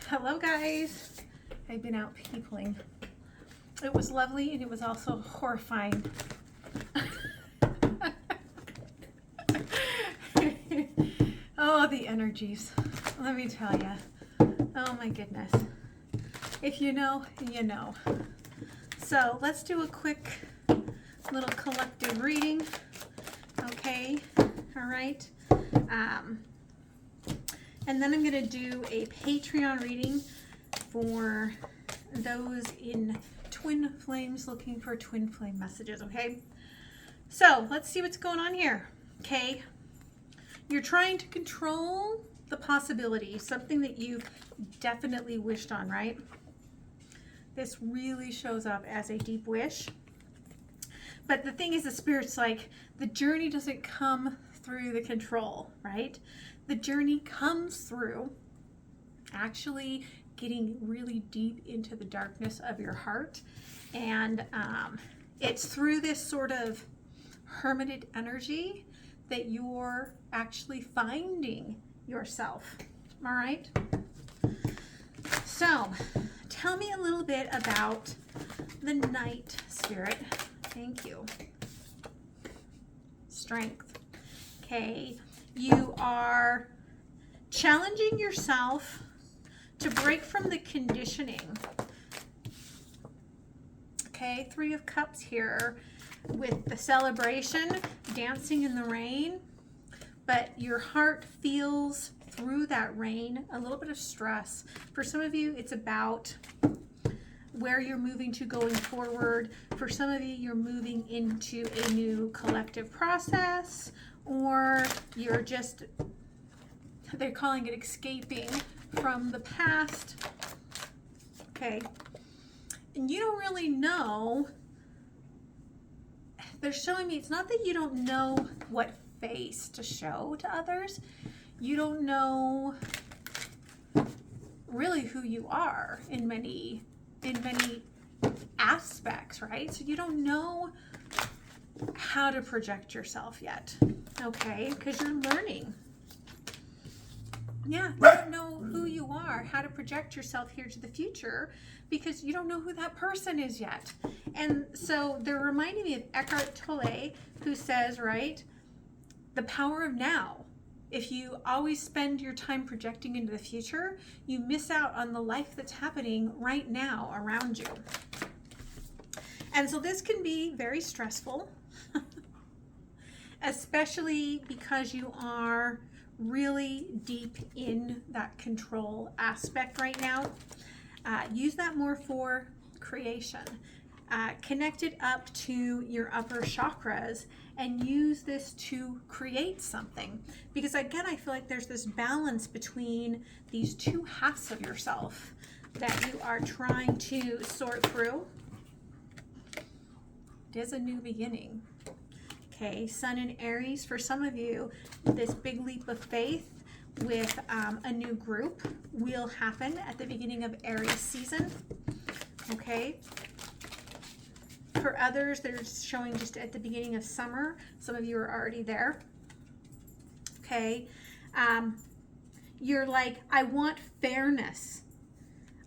Hello guys, I've been out peopling. It was lovely and it was also horrifying. Oh, the energies, let me tell you. Oh my goodness. If you know, you know. So let's do a quick little collective reading. Okay, all right. And then I'm going to do a Patreon reading for those in twin flames looking for twin flame messages, okay? So let's see what's going on here, okay? You're trying to control the possibility, something that you've definitely wished on, right? This really shows up as a deep wish. But the thing is, the Spirit's like, the journey doesn't come through the control, right? The journey comes through actually getting really deep into the darkness of your heart. And it's through this sort of hermited energy that you're actually finding yourself. All right? So, tell me a little bit about the Night, Spirit. Thank you. Strength. Okay. You are challenging yourself to break from the conditioning. Okay, 3 of Cups here with the celebration, dancing in the rain, but your heart feels through that rain a little bit of stress. For some of you, it's about where you're moving to going forward. For some of you, you're moving into a new collective process, or you're just, they're calling it escaping from the past. Okay. And you don't really know. They're showing me, it's not that you don't know what face to show to others. You don't know really who you are in many aspects, right? So you don't know how to project yourself yet, okay? Because you're learning. Yeah, you don't know who you are, how to project yourself here to the future, because you don't know who that person is yet. And so they're reminding me of Eckhart Tolle, who says, right, the power of now. If you always spend your time projecting into the future, you miss out on the life that's happening right now around you. And so this can be very stressful, especially because you are really deep in that control aspect right now. Use that more for creation. Connect it up to your upper chakras and use this to create something. Because again, I feel like there's this balance between these two halves of yourself that you are trying to sort through. It is a new beginning. Okay, Sun in Aries. For some of you, this big leap of faith with a new group will happen at the beginning of Aries season. Okay. For others, they're showing just at the beginning of summer. Some of you are already there. Okay. You're like, I want fairness.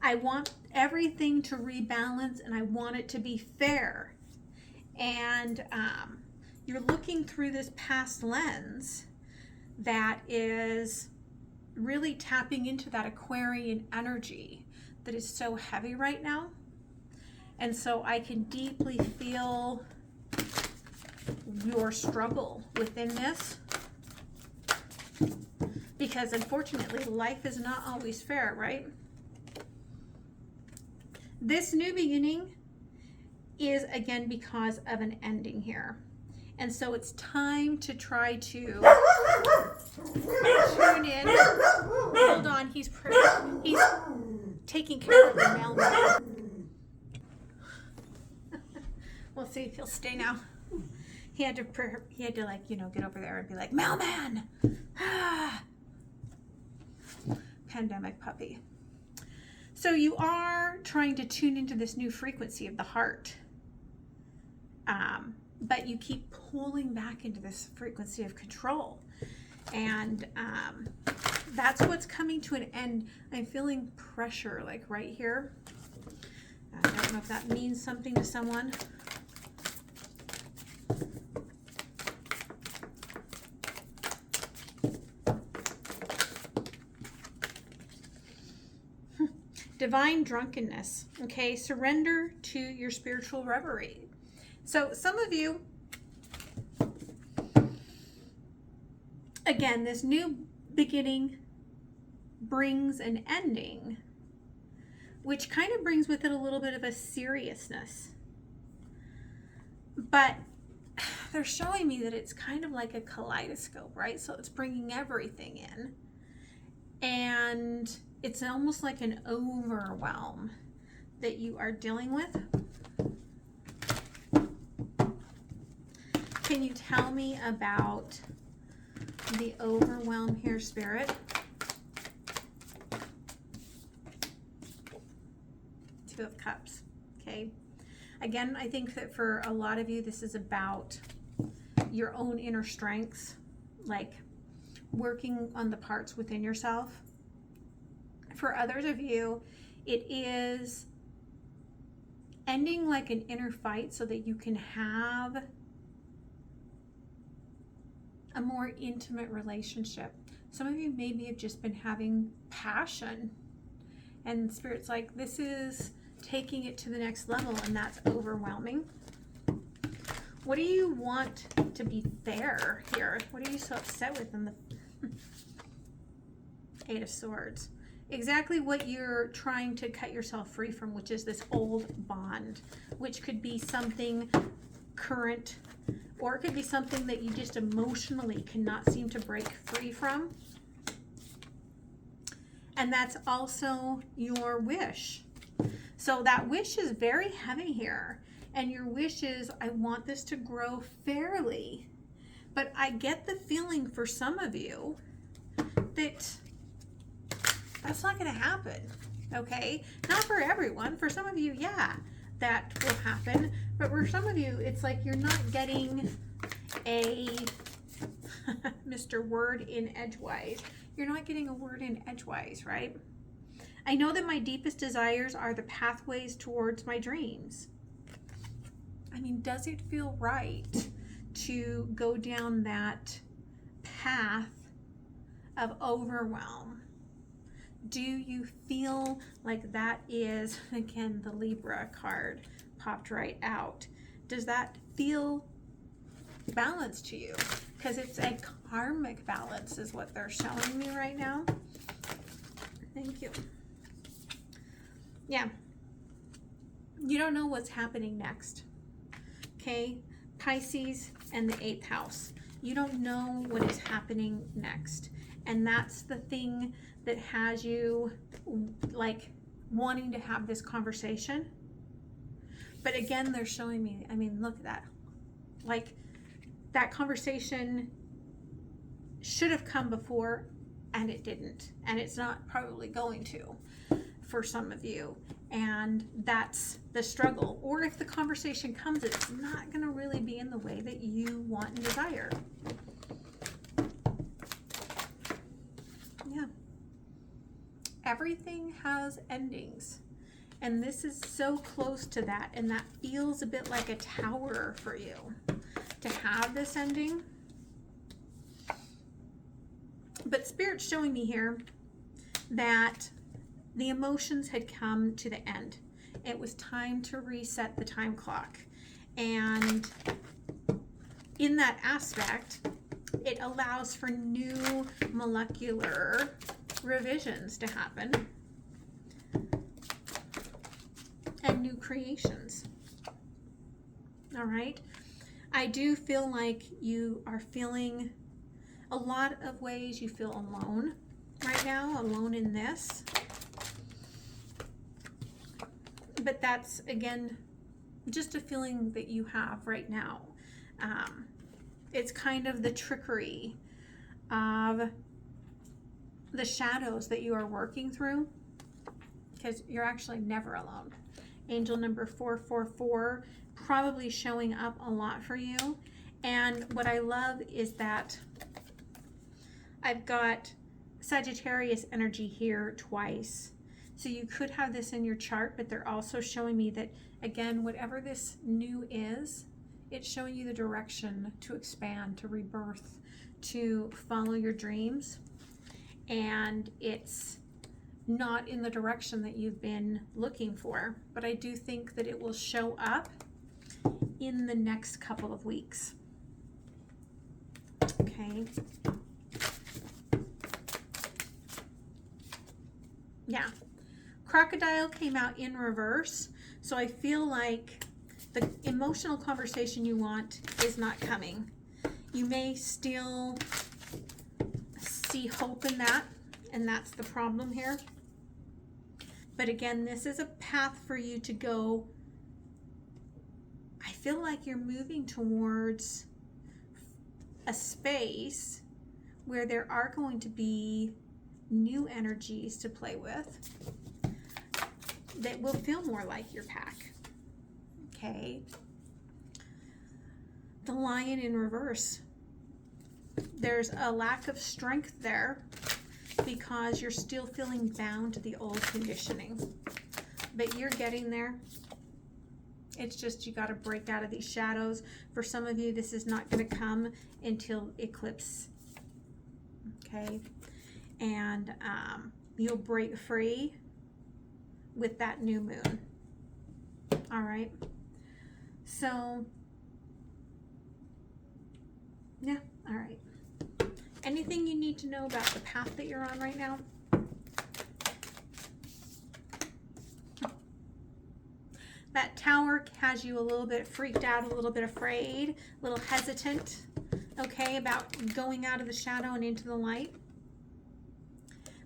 I want everything to rebalance and I want it to be fair. And you're looking through this past lens that is really tapping into that Aquarian energy that is so heavy right now. And so I can deeply feel your struggle within this, because unfortunately life is not always fair, right? This new beginning is again because of an ending here. And so it's time to try to tune in. Hold on, he's taking care of the mailman. We'll see if he'll stay now. He had to like, you know, get over there and be like, mailman. Pandemic puppy. So you are trying to tune into this new frequency of the heart. But you keep pulling back into this frequency of control. And That's what's coming to an end. I'm feeling pressure, like right here. I don't know if that means something to someone. Divine drunkenness, okay? Surrender to your spiritual reverie. So some of you, again, this new beginning brings an ending, which kind of brings with it a little bit of a seriousness. But they're showing me that it's kind of like a kaleidoscope, right? So it's bringing everything in. And it's almost like an overwhelm that you are dealing with. Can you tell me about the overwhelm here, Spirit? Two of Cups, okay? Again, I think that for a lot of you, this is about your own inner strengths, like working on the parts within yourself. For others of you, it is ending like an inner fight so that you can have a more intimate relationship. Some of you maybe have just been having passion, and Spirit's like, this is taking it to the next level, and that's overwhelming. What do you want to be fair here? What are you so upset with in the Eight of Swords? Exactly what you're trying to cut yourself free from, which is this old bond, which could be something current, or it could be something that you just emotionally cannot seem to break free from. And that's also your wish. So that wish is very heavy here. And your wish is, I want this to grow fairly. But I get the feeling for some of you that that's not going to happen, okay? Not for everyone. For some of you, yeah, that will happen. But for some of you, it's like you're not getting a Mr. Word in edgewise. You're not getting a word in edgewise, right? I know that my deepest desires are the pathways towards my dreams. I mean, does it feel right to go down that path of overwhelm? Do you feel like that is, again, the Libra card popped right out. Does that feel balanced to you? Because it's a karmic balance is what they're showing me right now. Thank you. Yeah. You don't know what's happening next. Okay? Pisces and the 8th house. You don't know what is happening next. And that's the thing that has you like wanting to have this conversation. But again, they're showing me, I mean, look at that. Like that conversation should have come before and it didn't. And it's not probably going to for some of you. And that's the struggle. Or if the conversation comes, it's not going to really be in the way that you want and desire. Yeah. Everything has endings. And this is so close to that. And that feels a bit like a tower for you to have this ending. But Spirit's showing me here that the emotions had come to the end. It was time to reset the time clock. And in that aspect, it allows for new molecular revisions to happen and new creations. All right. I do feel like you are feeling a lot of ways you feel alone right now, alone in this. But that's, again, just a feeling that you have right now. It's kind of the trickery of the shadows that you are working through, because you're actually never alone. Angel number 444 probably showing up a lot for you. And what I love is that I've got Sagittarius energy here twice. So you could have this in your chart, but they're also showing me that, again, whatever this new is, it's showing you the direction to expand, to rebirth, to follow your dreams. And it's not in the direction that you've been looking for, but I do think that it will show up in the next couple of weeks. Okay. Yeah. Crocodile came out in reverse, so I feel like the emotional conversation you want is not coming. You may still see hope in that, and that's the problem here. But again, this is a path for you to go. I feel like you're moving towards a space where there are going to be new energies to play with that will feel more like your pack. Okay. The Lion in reverse. There's a lack of strength there because you're still feeling bound to the old conditioning. But you're getting there. It's just you got to break out of these shadows. For some of you, this is not going to come until eclipse. Okay. And you'll break free with that new moon. All right. So, yeah. All right. Anything you need to know about the path that you're on right now? That Tower has you a little bit freaked out, a little bit afraid, a little hesitant, okay, about going out of the shadow and into the light.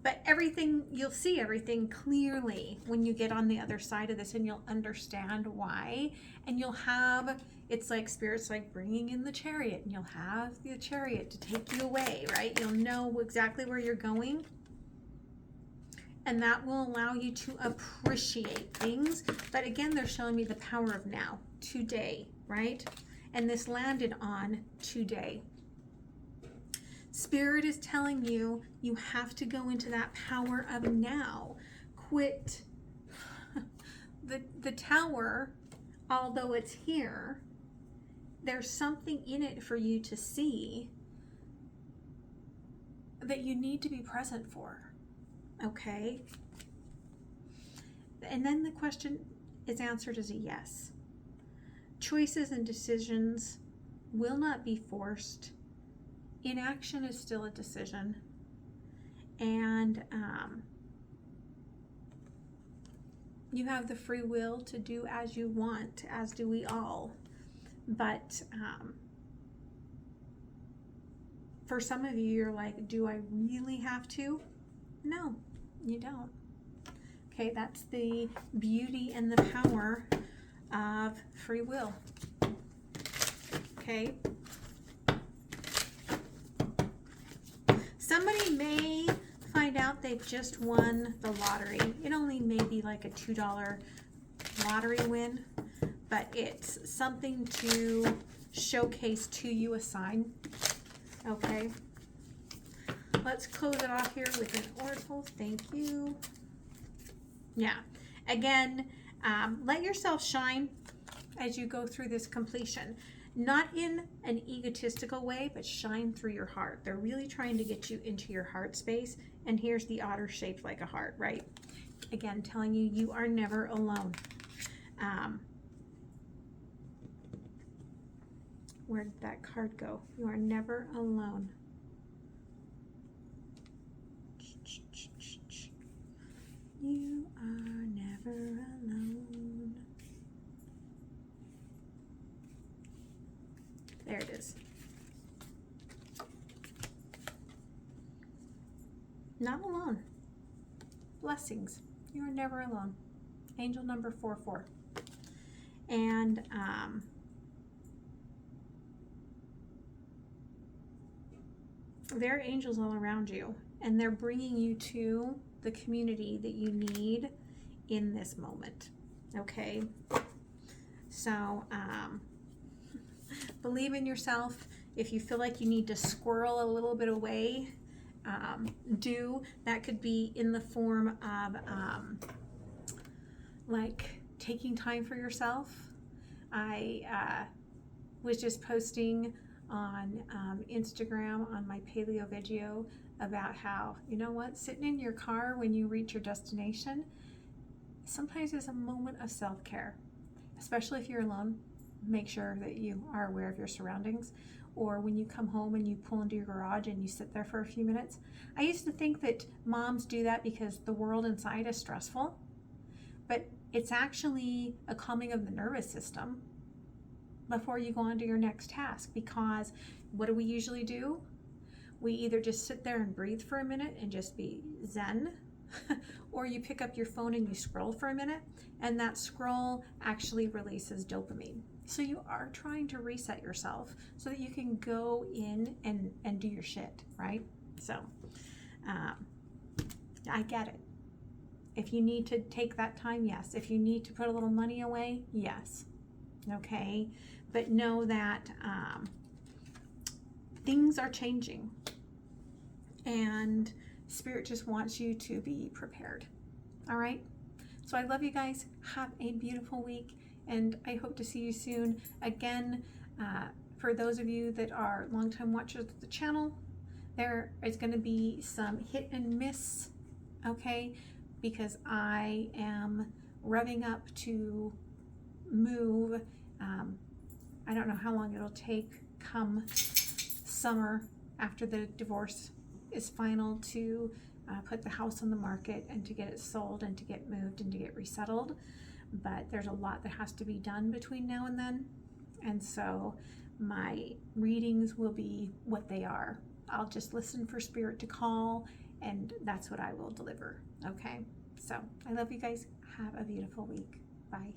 But everything, you'll see everything clearly when you get on the other side of this, and you'll understand why. And you'll have, it's like Spirit's like bringing in the Chariot, and you'll have the Chariot to take you away, right? You'll know exactly where you're going. And that will allow you to appreciate things. But again, they're showing me the power of now, today, right? And this landed on today. Spirit is telling you, you have to go into that power of now. Quit the Tower, although it's here, there's something in it for you to see that you need to be present for. Okay? And then the question is answered as a yes. Choices and decisions will not be forced. Inaction is still a decision. And you have the free will to do as you want, as do we all. But for some of you, you're like, do I really have to? No, you don't. Okay, that's the beauty and the power of free will. Okay. Somebody may find out they've just won the lottery. It only may be like a $2 lottery win, but it's something to showcase to you, a sign. Okay. Let's close it off here with an oracle. Thank you. Yeah. Again, let yourself shine as you go through this completion. Not in an egotistical way, but shine through your heart. They're really trying to get you into your heart space. And here's the otter shaped like a heart, right? Again, telling you, you are never alone. Where did that card go? You are never alone. You are never alone. There it is. Not alone. Blessings. You are never alone. Angel number 44. And there are angels all around you, and they're bringing you to the community that you need in this moment. Okay? So, believe in yourself. If you feel like you need to squirrel a little bit away, do. That could be in the form of like taking time for yourself. I was just posting on Instagram on my paleo video about how, you know what, sitting in your car when you reach your destination sometimes is a moment of self-care, especially if you're alone. Make sure that you are aware of your surroundings. Or when you come home and you pull into your garage and you sit there for a few minutes. I used to think that moms do that because the world inside is stressful, but it's actually a calming of the nervous system before you go on to your next task. Because what do we usually do? We either just sit there and breathe for a minute and just be zen, or you pick up your phone and you scroll for a minute, and that scroll actually releases dopamine. So you are trying to reset yourself so that you can go in and do your shit, right? So I get it. If you need to take that time, yes. If you need to put a little money away, yes. Okay? But know that things are changing, and Spirit just wants you to be prepared. All right? So I love you guys. Have a beautiful week, and I hope to see you soon. Again, for those of you that are longtime watchers of the channel, there is going to be some hit and miss, okay? Because I am revving up to move. I don't know how long it'll take come summer after the divorce is final to put the house on the market and to get it sold and to get moved and to get resettled. But there's a lot that has to be done between now and then. And so my readings will be what they are. I'll just listen for Spirit to call, and that's what I will deliver. Okay? So I love you guys. Have a beautiful week. Bye.